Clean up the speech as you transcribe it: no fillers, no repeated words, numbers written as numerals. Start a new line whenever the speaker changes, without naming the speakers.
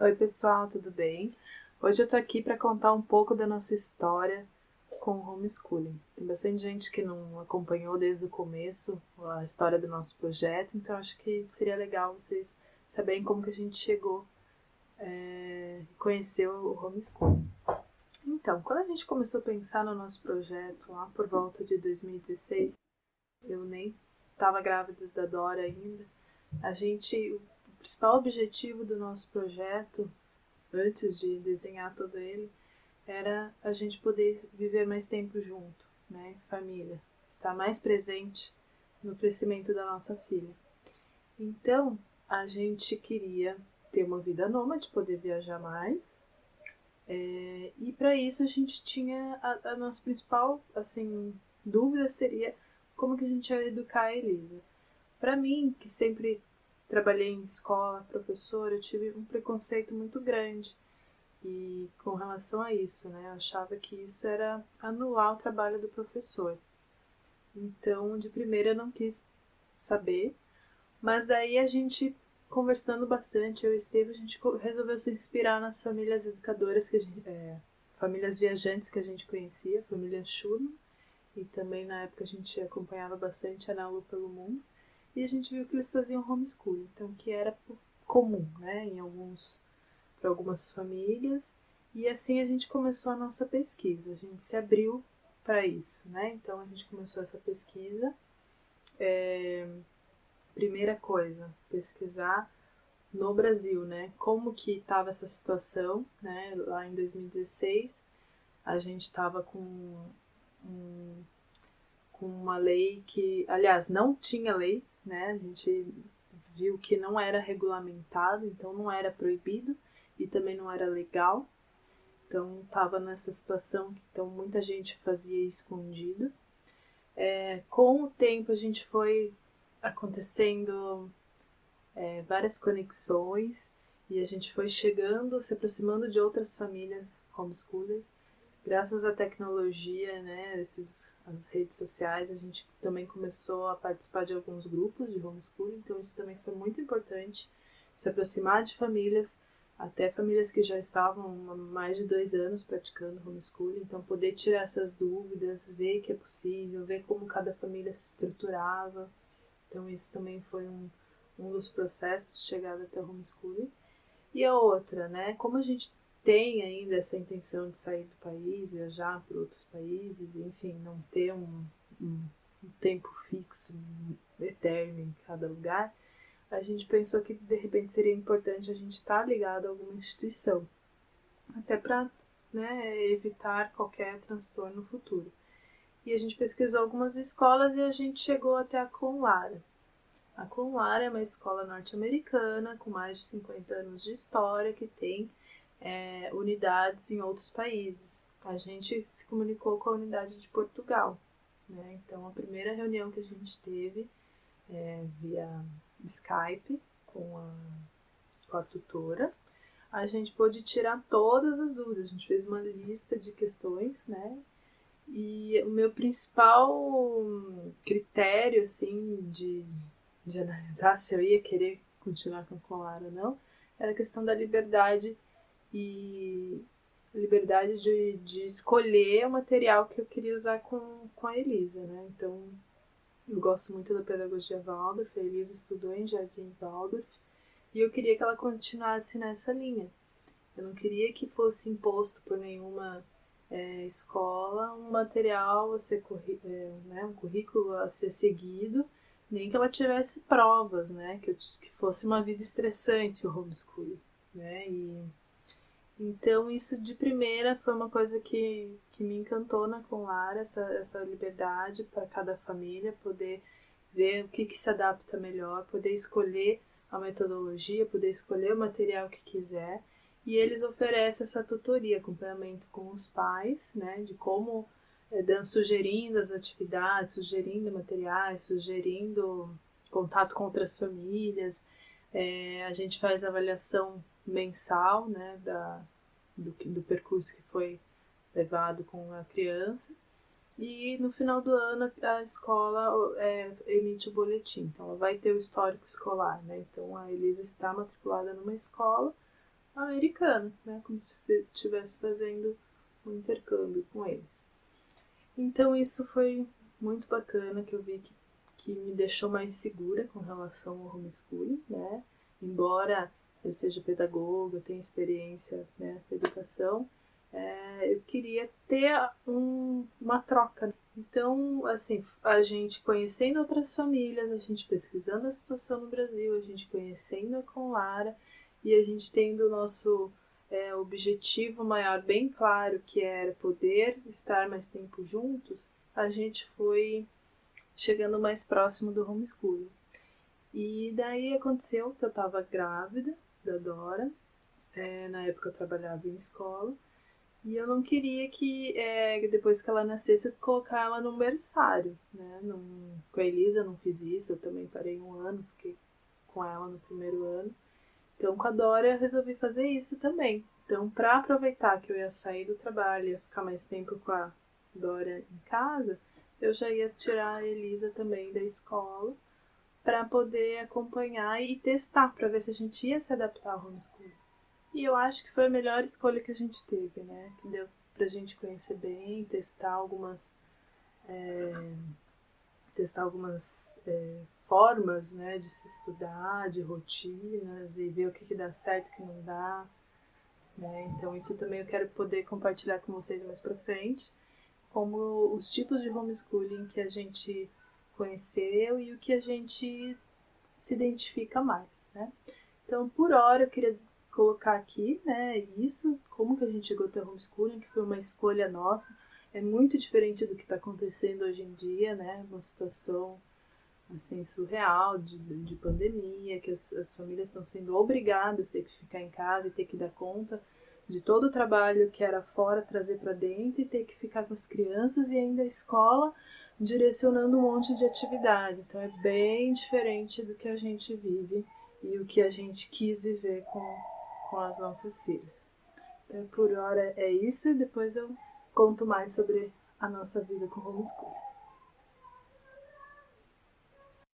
Oi, pessoal, tudo bem? Hoje eu tô aqui para contar um pouco da nossa história com o homeschooling. Tem bastante gente que não acompanhou desde o começo a história do nosso projeto, então acho que seria legal vocês saberem como que a gente chegou e conheceu o homeschooling. Então, quando a gente começou a pensar no nosso projeto lá por volta de 2016, eu nem estava grávida da Dora ainda. O principal objetivo do nosso projeto antes de desenhar todo ele, era a gente poder viver mais tempo junto, né? Família. Estar mais presente no crescimento da nossa filha. Então, a gente queria ter uma vida nômade, poder viajar mais. E para isso a gente tinha a nossa principal dúvida seria como que a gente ia educar a Elisa. Para mim, que sempre trabalhei em escola, professora, eu tive um preconceito muito grande e com relação a isso, né, eu achava que isso era anular o trabalho do professor. Então, de primeira eu não quis saber, mas daí a gente conversando bastante, eu e o Estevam, a gente resolveu se inspirar nas famílias educadoras famílias viajantes que a gente conhecia, a família Schurman, e também na época a gente acompanhava bastante a Ana Lu pelo mundo, e a gente viu que eles faziam homeschooling, então que era comum, né, para algumas famílias, e assim a gente começou a nossa pesquisa, a gente se abriu para isso, né? Então a gente começou essa pesquisa. Primeira coisa, pesquisar no Brasil, né? Como que estava essa situação, né? Lá em 2016, a gente estava um, com uma lei que, aliás, não tinha lei, né? A gente viu que não era regulamentado, então não era proibido e também não era legal. Então estava nessa situação que então, muita gente fazia escondido. Com o tempo a gente foi acontecendo várias conexões e a gente foi chegando, se aproximando de outras famílias homeschoolers. Graças à tecnologia, né, as redes sociais, a gente também começou a participar de alguns grupos de homeschooling, então isso também foi muito importante, se aproximar de famílias, até famílias que já estavam há mais de 2 anos praticando homeschooling, então poder tirar essas dúvidas, ver que é possível, ver como cada família se estruturava, então isso também foi um dos processos de chegada até o homeschooling. E a outra, né? Como a gente tem ainda essa intenção de sair do país, viajar para outros países, enfim, não ter um, um tempo fixo, eterno em cada lugar, a gente pensou que de repente seria importante a gente estar ligado a alguma instituição, até para, né, evitar qualquer transtorno futuro. E a gente pesquisou algumas escolas e a gente chegou até a Conlara. A Conlara é uma escola norte-americana com mais de 50 anos de história que tem unidades em outros países. A gente se comunicou com a unidade de Portugal, né? Então, a primeira reunião que a gente teve via Skype com a tutora, a gente pôde tirar todas as dúvidas. A gente fez uma lista de questões, né? E o meu principal critério, assim, de analisar se eu ia querer continuar com a Colara ou não, era a questão da liberdade e liberdade de escolher o material que eu queria usar com a Elisa, né? Então, eu gosto muito da pedagogia Waldorf, a Elisa estudou em Jardim Waldorf, e eu queria que ela continuasse nessa linha. Eu não queria que fosse imposto por nenhuma escola um material a ser né, um currículo a ser seguido, nem que ela tivesse provas, né, que fosse uma vida estressante o homeschooling, né, e então isso de primeira foi uma coisa que me encantou na Conlara, essa liberdade para cada família poder ver o que se adapta melhor, poder escolher a metodologia, poder escolher o material que quiser. E eles oferecem essa tutoria, acompanhamento com os pais, né, de como, sugerindo as atividades, sugerindo materiais, sugerindo contato com outras famílias. A gente faz avaliação mensal, né, do percurso que foi levado com a criança. E no final do ano a escola emite o boletim, então ela vai ter o histórico escolar, né? Então a Elisa está matriculada numa escola, americana, né? Como se estivesse fazendo um intercâmbio com eles. Então isso foi muito bacana, que eu vi que me deixou mais segura com relação ao homeschooling, né? Embora eu seja pedagoga, tenha experiência, né, com educação, eu queria ter uma troca. Então, assim, a gente conhecendo outras famílias, a gente pesquisando a situação no Brasil, a gente conhecendo a Conlara e a gente tendo o nosso objetivo maior bem claro, que era poder estar mais tempo juntos, a gente foi chegando mais próximo do homeschooling. E daí aconteceu que eu estava grávida da Dora, na época eu trabalhava em escola, e eu não queria que, depois que ela nascesse, colocar ela num berçário, né? Com a Elisa eu não fiz isso, eu também parei um ano, fiquei com ela no primeiro ano. Então com a Dora eu resolvi fazer isso também. Então, para aproveitar que eu ia sair do trabalho e ia ficar mais tempo com a Dora em casa, eu já ia tirar a Elisa também da escola para poder acompanhar e testar, para ver se a gente ia se adaptar ao homeschooling. E eu acho que foi a melhor escolha que a gente teve, né? Que deu pra gente conhecer bem, testar algumas formas, né, de se estudar, de rotinas e ver o que dá certo e o que não dá, né? Então isso também eu quero poder compartilhar com vocês mais pra frente, como os tipos de homeschooling que a gente conheceu e o que a gente se identifica mais, né? Então, por hora, eu queria colocar aqui, né, isso, como que a gente chegou até o homeschooling, que foi uma escolha nossa, é muito diferente do que está acontecendo hoje em dia, né, uma situação, assim, surreal de pandemia, que as famílias estão sendo obrigadas a ter que ficar em casa e ter que dar conta de todo o trabalho que era fora, trazer para dentro e ter que ficar com as crianças e ainda a escola direcionando um monte de atividade. Então é bem diferente do que a gente vive e o que a gente quis viver com as nossas filhas. Então por hora é isso e depois eu conto mais sobre a nossa vida com homeschooling.